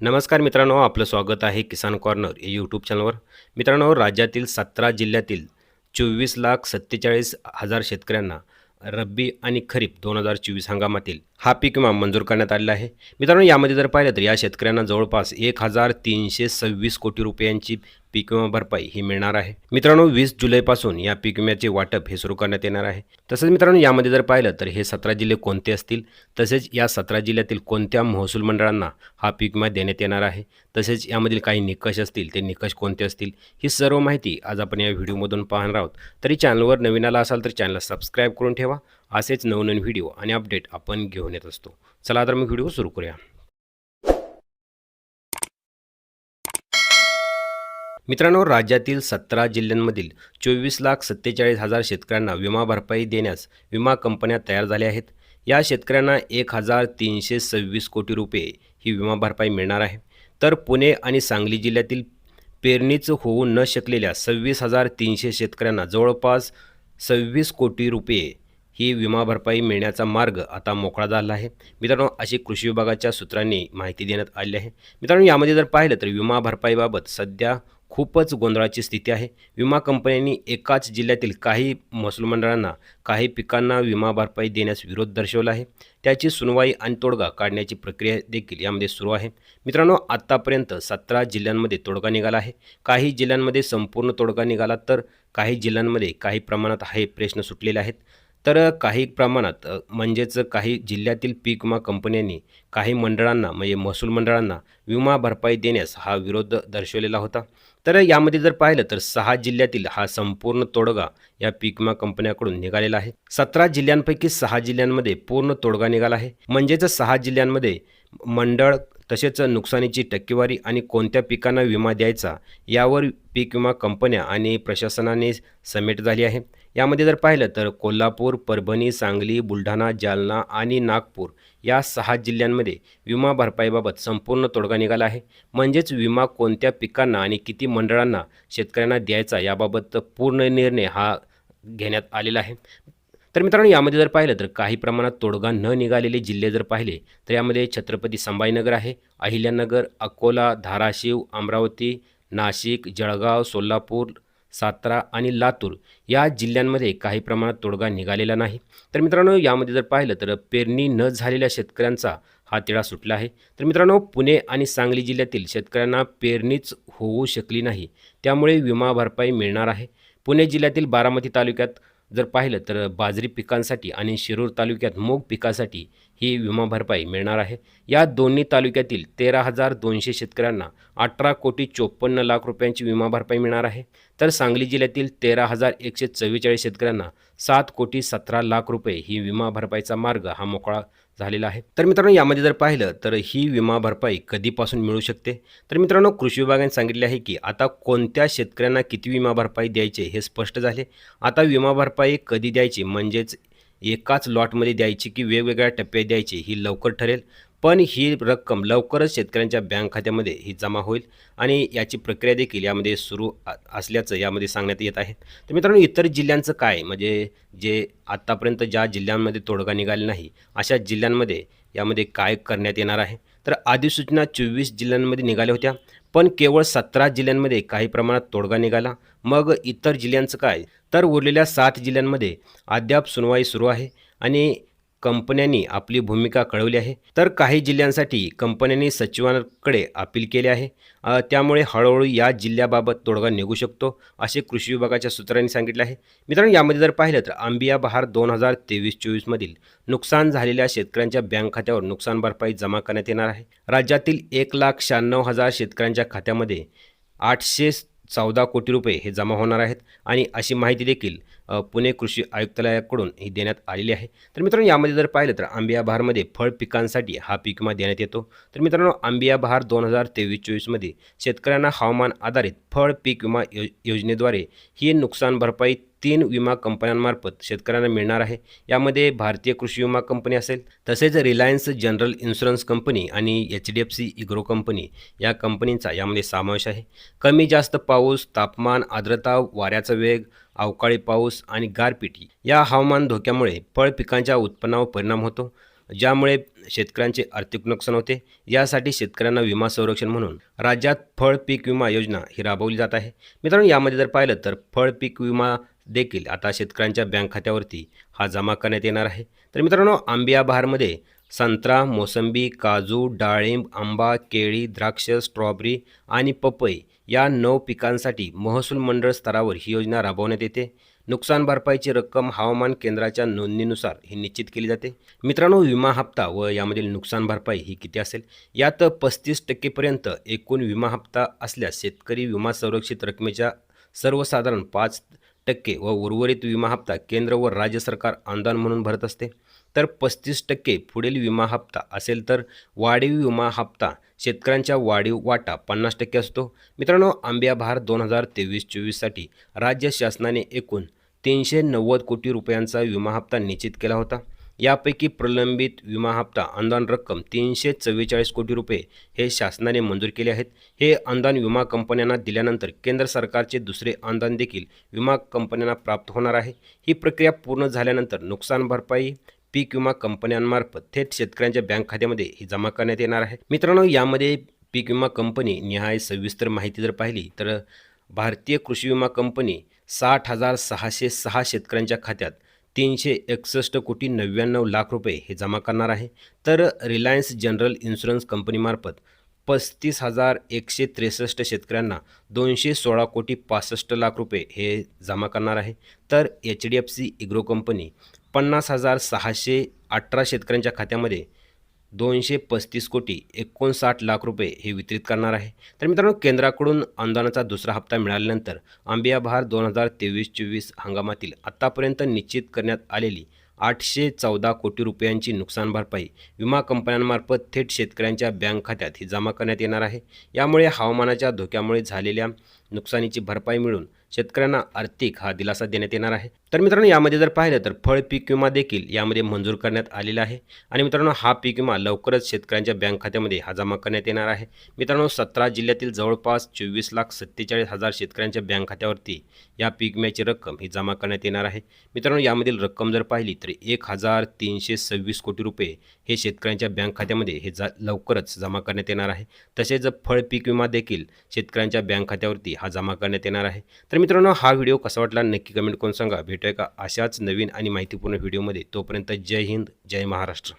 नमस्कार मित्रांनो, आपलं स्वागत आहे किसान कॉर्नर या यूट्यूब चॅनलवर. मित्रांनो, राज्यातील 17 जिल्ह्यातील 24,47,000 शेतकऱ्यांना रब्बी आणि खरीप 2024 हंगामातील हा पीक विमा मंजूर करण्यात आलेला आहे. मित्रांनो, यामध्ये जर पाहिलं तर या शेतकऱ्यांना जवळपास 1,326 कोटी रुपयांची पीक विमा भरपाई ही मिळणार आहे. मित्रांनो, 20 जुलैपासून या पीक विम्याचे वाटप हे सुरू करण्यात येणार आहे. तसंच मित्रांनो, यामध्ये जर पाहिलं तर हे 17 जिल्हे कोणते असतील, तसेच या 17 जिल्ह्यातील कोणत्या महसूल मंडळांना हा पीक विमा देण्यात येणार आहे, तसेच यामधील काही निकष असतील, ते निकष कोणते असतील, ही सर्व माहिती आज आपण या व्हिडिओमधून पाहणार आहोत. तरी चॅनलवर नवीन आला असाल तर चॅनलला सबस्क्राईब करून ठेवा. असेच नवनवीन व्हिडिओ आणि अपडेट आपण घेऊन येत असतो. चला तर मग व्हिडिओ सुरू करूया. मित्रांनो, राज्यातील 17 जिल्ह्यांमधील 24,47,000 शेतकऱ्यांना विमा भरपाई देण्यास विमा कंपन्या तयार झाल्या आहेत. या शेतकऱ्यांना 1,326 कोटी रुपये ही विमा भरपाई मिळणार आहे. तर पुणे आणि सांगली जिल्ह्यातील पेरणीच होऊ न शकलेल्या 26,300 शेतकऱ्यांना जवळपास 26 कोटी रुपये ही विमा भरपाई मिळण्याचा मार्ग आता मोकळा झाला आहे. मित्रांनो, अशी कृषी विभागाच्या सूत्रांनी माहिती देण्यात आली आहे. मित्रांनो, यामध्ये जर पाहिलं तर विमा भरपाईबाबत सध्या खूपच गोंधळाची स्थिती आहे. विमा कंपन्यांनी एकाच जिल्ह्यातील काही महसूल मंडळांना काही पिकांना विमा भरपाई देण्यास विरोध दर्शवला आहे. त्याची सुनवाई आणि तोडगा काढण्याची प्रक्रिया देखील यामध्ये सुरू आहे. मित्रांनो, आत्तापर्यंत 17 जिल्ह्यांमध्ये तोडगा निघाला आहे. काही जिल्ह्यांमध्ये संपूर्ण तोडगा निघाला, तर काही जिल्ह्यांमध्ये काही प्रमाणात हे प्रश्न सुटलेले आहेत. तर काही प्रमाणात म्हणजेच काही जिल्ह्यातील पीक विमा कंपन्यांनी काही मंडळांना म्हणजे महसूल मंडळांना विमा भरपाई देण्यास हा विरोध दर्शवलेला होता. तर यामध्ये जर पाहिलं तर 6 जिल्ह्यातील हा संपूर्ण तोडगा या पीक विमा कंपन्यांकडून निघालेला आहे. 17 जिल्ह्यांपैकी 6 जिल्ह्यांमध्ये पूर्ण तोडगा निघाला आहे. म्हणजेच 6 जिल्ह्यांमध्ये मंडळ तसेच नुकसानीची टक्केवारी आणि कोणत्या पिकांना विमा द्यायचा यावर पीक विमा कंपन्या आणि प्रशासनाने समेट झाली आहे. यामध्ये जर पाहिलं तर कोल्हापूर, परभणी, सांगली, बुलढाणा, जालना आणि नागपूर या 6 जिल्ह्यांमध्ये विमा भरपाईबाबत संपूर्ण तोडगा निघाला आहे. म्हणजेच विमा कोणत्या पिकांना आणि किती मंडळांना शेतकऱ्यांना द्यायचा याबाबत पूर्ण निर्णय हा घेण्यात आलेला आहे. तर मित्रांनो, यामध्ये जर पाहिलं तर काही प्रमाणात तोडगा न निघालेले जिल्हे जर पाहिले तर यामध्ये छत्रपती संभाजीनगर आहे, अहिल्यानगर, अकोला, धाराशिव, अमरावती, नाशिक, जळगाव, सोलापूर, सातारा आणि लातूर या जिल्ह्यांमध्ये काही प्रमाणात तोडगा निघालेला नाही. तर मित्रांनो, यामध्ये जर पाहिलं तर पेरणी न झालेल्या शेतकऱ्यांचा हा तिढा सुटला आहे. तर मित्रांनो, पुणे आणि सांगली जिल्ह्यातील शेतकऱ्यांना पेरणीच होऊ शकली नाही, त्यामुळे विमा भरपाई मिळणार आहे. पुणे जिल्ह्यातील बारामती तालुक्यात जर पाहिलं तर बाजरी पिकांसाठी आणि शिरूर तालुक्यात मूग पिकासाठी ही विमा भरपाई मिळणार आहे. या दोन्ही तालुक्यातील 13,200 शेतकऱ्यांना 18,54,00,000 रुपयांची विमा भरपाई मिळणार आहे. तर सांगली जिल्ह्यातील 13,144 शेतकऱ्यांना 7,17,00,000 रुपये ही विमा भरपाईचा मार्ग हा मोकळा झालेला आहे. तर मित्रांनो, यामध्ये जर पाहिलं तर ही विमा भरपाई कधीपासून मिळू शकते? तर मित्रांनो, कृषी विभागाने सांगितले आहे की आता कोणत्या शेतकऱ्यांना किती विमा भरपाई द्यायचे हे स्पष्ट झाले. आता विमा भरपाई कधी द्यायची, म्हणजेच एकाच लॉटमध्ये द्यायची की वेगवेगळ्या टप्प्यात द्यायची ही लवकर ठरेल. पण ही रक्कम लवकरच शेतकऱ्यांच्या बँक खात्यामध्ये ही जमा होईल आणि याची प्रक्रिया देखील यामध्ये सुरू असल्याचं यामध्ये सांगण्यात येत आहे. तर मित्रांनो, इतर जिल्ह्यांचं काय, म्हणजे जे आत्तापर्यंत ज्या जिल्ह्यांमध्ये तोडगा निघाला नाही अशा जिल्ह्यांमध्ये यामध्ये काय करण्यात येणार आहे? तर अधिसूचना 24 जिल्ह्यांमध्ये निघाल्या होत्या, पण केवळ 17 जिल्ह्यांमध्ये काही प्रमाणात तोडगा निघाला. मग इतर जिल्ह्यांचं काय? तर उरलेल्या 7 जिल्ह्यांमध्ये अद्याप सुनवाई सुरू आहे आणि कंपन्यांनी आपली भूमिका कळवली आहे. तर काही जिल्ह्यांसाठी कंपन्यांनी सचिवांकडे अपील केले आहे. त्यामुळे हळूहळू या जिल्ह्याबाबत तोडगा निघू शकतो, असे कृषी विभागाच्या सूत्रांनी सांगितले आहे. मित्रांनो, यामध्ये जर पाहिलं तर आंबिया बहार 2023-24 मधील नुकसान झालेल्या शेतकऱ्यांच्या बँक खात्यावर नुकसान भरपाई जमा करण्यात येणार आहे. राज्यातील 1,96,000 शेतकऱ्यांच्या खात्यामध्ये 814 कोटी रुपये हे जमा होणार आहेत आणि अशी माहिती देखील पुणे कृषी आयुक्तालयाकडून ही देण्यात आलेली आहे. तर मित्रांनो, यामध्ये जर पाहिलं तर आंबिया बहारमध्ये फळ पिकांसाठी हा पीक विमा देण्यात येतो. तर मित्रांनो, आंबिया बहार 2023-24 मध्ये शेतकऱ्यांना हवामान आधारित फळ पीक विमा योजनेद्वारे ही नुकसान भरपाई 3 विमा कंपन्यांमार्फत शेतकऱ्यांना मिळणार आहे. यामध्ये भारतीय कृषी विमा कंपनी असेल, तसेच रिलायन्स जनरल इन्शुरन्स कंपनी आणि HDFC इग्रो कंपनी या कंपनींचा यामध्ये समावेश आहे. कमी जास्त पाऊस, तापमान, आर्द्रता, वाऱ्याचा वेग, अवकाळी पाऊस आणि गारपीट या हवामान धोक्यामुळे फळ पिकांच्या उत्पन्नावर परिणाम होतो. ज्यामुळे शेतकऱ्यांचे आर्थिक नुकसान होते। यासाठी शेतकऱ्यांना विमा संरक्षण म्हणून राज्यात फळ पीक विमा योजना ही राबवली जात आहे। मित्रांनो, यामध्ये जर पाहिलं तर फळ पीक विमा देखील आता शेतकऱ्यांच्या बँक खात्यावरती हा जमा करण्यात येणार आहे। तर मित्रांनो, आंबिया बहारमध्ये संत्रा, मोसंबी, काजू, डाळिंब, आंबा, केळी, द्राक्ष, स्ट्रॉबेरी आणि पपई या 9 पिकांसाठी महसूल मंडळ स्तरावर ही योजना राबवण्यात येते। नुकसान भरपाईची रक्कम हवामान केंद्राच्या नोंदणीनुसार ही निश्चित केली जाते। मित्रांनो, विमा हप्ता व यामधील नुकसान भरपाई ही किती असेल? यात 35% पर्यंत एकूण विमा हप्ता असल्यास शेतकरी विमा संरक्षित रकमेच्या सर्वसाधारण 5% व उर्वरित विमा हप्ता केंद्र व राज्य सरकार अनुदान म्हणून भरत असते। तर 35% पुढील विमा हप्ता असेल तर वाढीव विमा हप्ता शेतकऱ्यांच्या वाढीव वाटा 50% असतो। मित्रांनो, आंबिया बहार 2023-24 साठी राज्य शासनाने एकूण 390 कोटी रुपयांचा विमा हप्ता निश्चित केला होता। यापैकी प्रलंबित विमा हप्ता अनुदान रक्कम 344 कोटी रुपये हे शासनाने मंजूर केले आहेत। हे अनुदान विमा कंपन्यांना दिल्यानंतर केंद्र सरकारचे दुसरे अनुदान देखील विमा कंपन्यांना प्राप्त होणार आहे। ही प्रक्रिया पूर्ण झाल्यानंतर नुकसान भरपाई पीक विमा कंपन्यांमार्फत थेट शेतकऱ्यांच्या बँक खात्यामध्ये ही जमा करण्यात येणार आहे। मित्रांनो, यामध्ये पीक विमा कंपनी निहाय सविस्तर माहिती जर पाहिली तर भारतीय कृषी विमा कंपनी 60,606 शेतकऱ्यांच्या खात्यात 361 कोटी 99 लाख रुपये हे जमा करणार आहे। तर रिलायन्स जनरल इन्शुरन्स कंपनीमार्फत 35,163 शेतकऱ्यांना 216 कोटी 65 लाख रुपये हे जमा करणार आहे। तर HDFC ॲग्रो कंपनी 50,618 शेतकऱ्यांच्या खात्यामध्ये 235 कोटी 59 लाख रुपये हे वितरित करणार आहे। तर मित्रांनो, केंद्राकडून अनुदानाचा दुसरा हप्ता मिळाल्यानंतर आंबिया बहार 2023-24 हंगामातील आत्तापर्यंत निश्चित करण्यात आलेली 814 कोटी रुपयांची नुकसान भरपाई विमा कंपन्यांमार्फत थेट शेतकऱ्यांच्या बँक खात्यात ही जमा करण्यात येणार आहे। यामुळे हवामानाच्या धोक्यामुळे झालेल्या नुकसानीची भरपाई मिळून शेतकऱ्यांना आर्थिक हा दिलासा देण्यात येणार आहे। तर मित्रांनो, यामध्ये जर पाहिलं तर फळ पीक विमा देखील यामध्ये मंजूर करण्यात आलेला आहे आणि मित्रांनो, हा पीक विमा लवकरच शेतकऱ्यांच्या बँक खात्यामध्ये हा जमा करण्यात येणार आहे। मित्रांनो, 17 जिल्ह्यातील जवळपास 24,47,000 शेतकऱ्यांच्या बँक खात्यावरती या पीक विम्याची रक्कम ही जमा करण्यात येणार आहे। मित्रांनो, यामधील रक्कम जर पाहिली तर 1,326 कोटी रुपये हे शेतकऱ्यांच्या बँक खात्यामध्ये हे लवकरच जमा करण्यात येणार आहे। तसेच फळ पीक विमा देखील शेतकऱ्यांच्या बँक खात्यावरती हा जमा करण्यात येणार आहे। तर मित्रांनो, हा व्हिडिओ कसा वाटला नक्की कमेंट करून सांगा। भेटूया का अशाच नवीन आणि माहितीपूर्ण व्हिडिओमध्ये। तोपर्यंत जय हिंद, जय महाराष्ट्र।